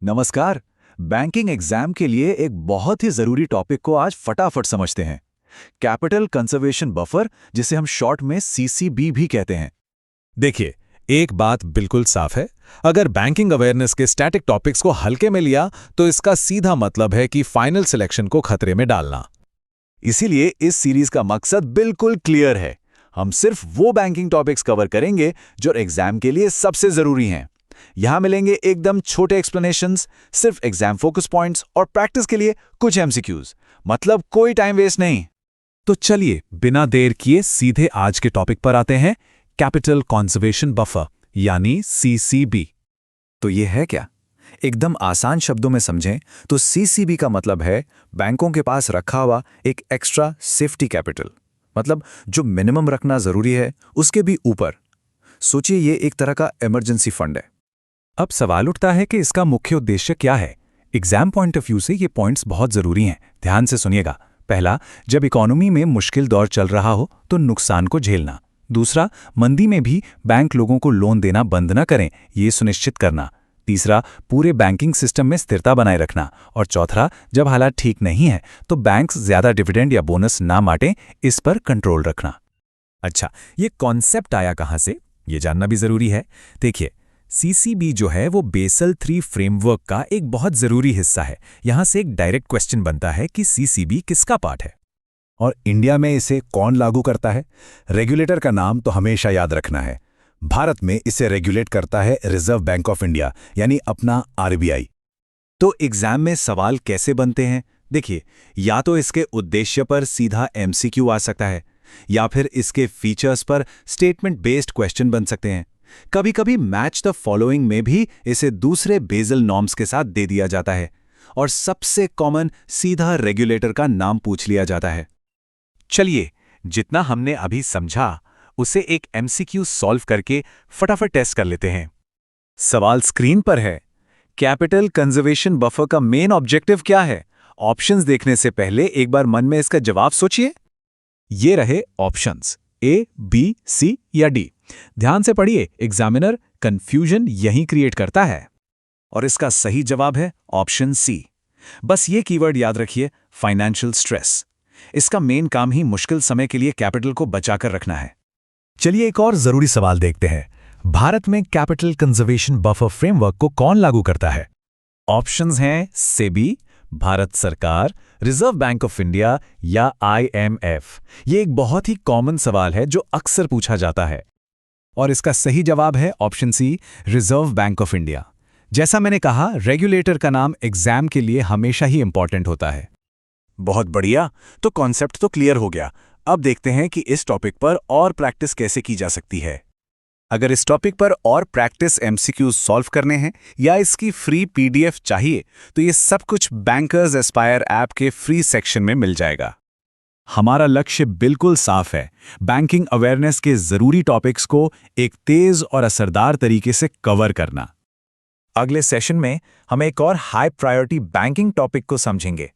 नमस्कार। Banking exam के लिए एक बहुत ही जरूरी टॉपिक को आज फटाफट समझते हैं। कैपिटल कंजर्वेशन बफर, जिसे हम शॉर्ट में सीसीबी भी कहते हैं। देखिए, एक बात बिल्कुल साफ है। अगर बैंकिंग अवेयरनेस के स्टैटिक टॉपिक्स को हल्के में लिया तो इसका सीधा मतलब है कि फाइनल सिलेक्शन को खतरे में डालना। इसीलिए इस सीरीज का मकसद बिल्कुल क्लियर है। हम सिर्फ वो बैंकिंग टॉपिक्स कवर करेंगे जो एग्जाम के लिए सबसे जरूरी हैं। यहां मिलेंगे एकदम छोटे एक्सप्लेनेशंस, सिर्फ एग्जाम फोकस पॉइंट्स और प्रैक्टिस के लिए कुछ एमसीक्यूज। मतलब कोई टाइम वेस्ट नहीं। तो चलिए, बिना देर किए सीधे आज के टॉपिक पर आते हैं। कैपिटल कंजर्वेशन बफर यानी सीसीबी। तो ये है क्या? एकदम आसान शब्दों में समझें तो सीसीबी का मतलब है बैंकों के पास रखा हुआ एक एक्स्ट्रा सेफ्टी कैपिटल। मतलब जो मिनिमम रखना जरूरी है उसके भी ऊपर। सोचिए, ये एक तरह का इमरजेंसी फंड है। अब सवाल उठता है कि इसका मुख्य उद्देश्य क्या है। एग्जाम पॉइंट ऑफ व्यू से ये पॉइंट्स बहुत जरूरी हैं। ध्यान से सुनिएगा। पहला, जब इकोनॉमी में मुश्किल दौर चल रहा हो तो नुकसान को झेलना। दूसरा, मंदी में भी बैंक लोगों को लोन देना बंद न करें, ये सुनिश्चित करना। तीसरा, पूरे बैंकिंग सिस्टम में स्थिरता बनाए रखना। और चौथा, जब हालात ठीक नहीं है तो बैंक्स ज्यादा डिविडेंड या बोनस ना बांटें, इस पर कंट्रोल रखना। अच्छा, ये कॉन्सेप्ट आया कहां से, ये जानना भी जरूरी है। देखिए, सीसीबी जो है वो बेसल 3 फ्रेमवर्क का एक बहुत जरूरी हिस्सा है। यहां से एक डायरेक्ट क्वेश्चन बनता है कि सीसीबी किसका पार्ट है और इंडिया में इसे कौन लागू करता है। रेगुलेटर का नाम तो हमेशा याद रखना है। भारत में इसे रेगुलेट करता है रिजर्व बैंक ऑफ इंडिया, यानी अपना आरबीआई। तो एग्जाम में सवाल कैसे बनते हैं? देखिए, या तो इसके उद्देश्य पर सीधा एमसीक्यू आ सकता है, या फिर इसके फीचर्स पर स्टेटमेंट बेस्ड क्वेश्चन बन सकते हैं। कभी कभी मैच द फॉलोइंग में भी इसे दूसरे बेसल नॉर्म्स के साथ दे दिया जाता है, और सबसे कॉमन सीधा रेगुलेटर का नाम पूछ लिया जाता है। चलिए, जितना हमने अभी समझा उसे एक एमसीक्यू सॉल्व करके फटाफट टेस्ट कर लेते हैं। सवाल स्क्रीन पर है। कैपिटल कंजर्वेशन बफर का मेन ऑब्जेक्टिव क्या है? ऑप्शंस देखने से पहले एक बार मन में इसका जवाब सोचिए। ये रहे ऑप्शंस, ए, बी, सी या डी। ध्यान से पढ़िए, एग्जामिनर कंफ्यूजन यही क्रिएट करता है। और इसका सही जवाब है ऑप्शन सी। बस ये कीवर्ड याद रखिए, फाइनेंशियल स्ट्रेस। इसका मेन काम ही मुश्किल समय के लिए कैपिटल को बचाकर रखना है। चलिए, एक और जरूरी सवाल देखते हैं। भारत में कैपिटल कंजर्वेशन बफर फ्रेमवर्क को कौन लागू करता है? ऑप्शंस हैं सेबी, भारत सरकार, रिजर्व बैंक ऑफ इंडिया या आईएमएफ। ये एक बहुत ही कॉमन सवाल है जो अक्सर पूछा जाता है। और इसका सही जवाब है option C, Reserve Bank of India. जैसा मैंने कहा, रेगुलेटर का नाम एग्जाम के लिए हमेशा ही इंपॉर्टेंट होता है। बहुत बढ़िया। तो कॉन्सेप्ट तो क्लियर हो गया। अब देखते हैं कि इस टॉपिक पर और प्रैक्टिस कैसे की जा सकती है। अगर इस टॉपिक पर और प्रैक्टिस एमसीक्यूज सॉल्व करने हैं या इसकी फ्री पीडीएफ चाहिए तो ये सब कुछ बैंकर्स एस्पायर ऐप के फ्री सेक्शन में मिल जाएगा। हमारा लक्ष्य बिल्कुल साफ है, बैंकिंग अवेयरनेस के जरूरी टॉपिक्स को एक तेज और असरदार तरीके से कवर करना। अगले सेशन में हम एक और हाई प्रायोरिटी बैंकिंग टॉपिक को समझेंगे।